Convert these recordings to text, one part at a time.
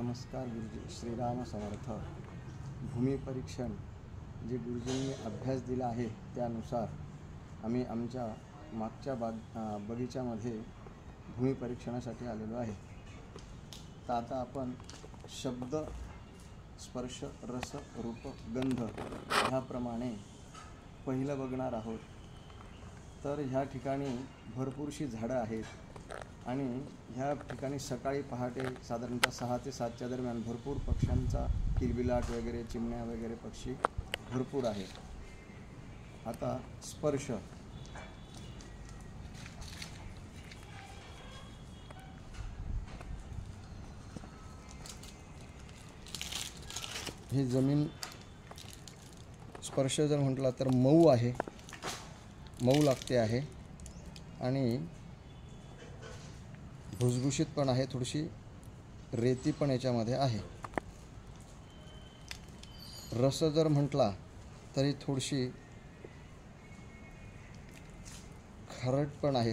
नमस्कार गुरुजी. श्रीराम समर्थ. भूमी परीक्षण जे गुरुजींनी अभ्यास दिला आहे त्यानुसार आम्ही आमच्या मागच्या बगीच्यामध्ये भूमी परीक्षणासाठी आलेलो आहे. तर आता आपण शब्द, स्पर्श, रस, रूप, गंध ह्याप्रमाणे पहिलं बघणार आहोत. तर ह्या ठिकाणी भरपूरशी झाडं आहेत आणि ह्या ठिकाणी सकाळी पहाटे साधारणतः 6 ते 7च्या दरम्यान भरपूर पक्ष्यांचा किलबिलाट वगैरे, चिमण्या वगैरे पक्षी भरपूर आहेत. आता स्पर्श. ही जमीन स्पर्श जर म्हटला तर मऊ आहे, मऊ लागते आहे आणि भुसभुशीत पण आहे, थोडीशी रेती पण याच्यामध्ये आहे. रस जर म्हटला तरी थोडीशी खारट पण आहे,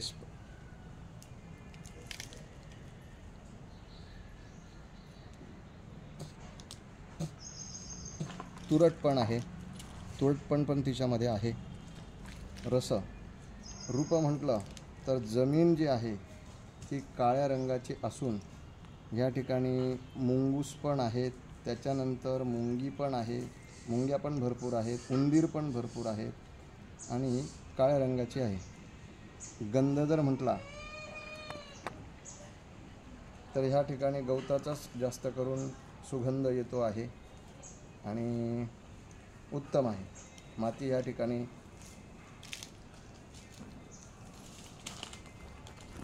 तुरट पण आहे, तुरटपण पण तिच्यामध्ये आहे. रस. रूप म्हटलं तर जमीन जी आहे ती काळ्या रंगाची असून या ठिकाणी मुंगूस पण आहेत, त्याच्यानंतर मुंगी पण आहे, मुंग्या पण भरपूर आहेत, उंदीर पण भरपूर आहेत आणि काळ्या रंगाची आहे. गंध जर म्हटला तर ह्या ठिकाणी गवताचाच जास्त करून सुगंध येतो आहे आणि उत्तम आहे. माती या ठिकाणी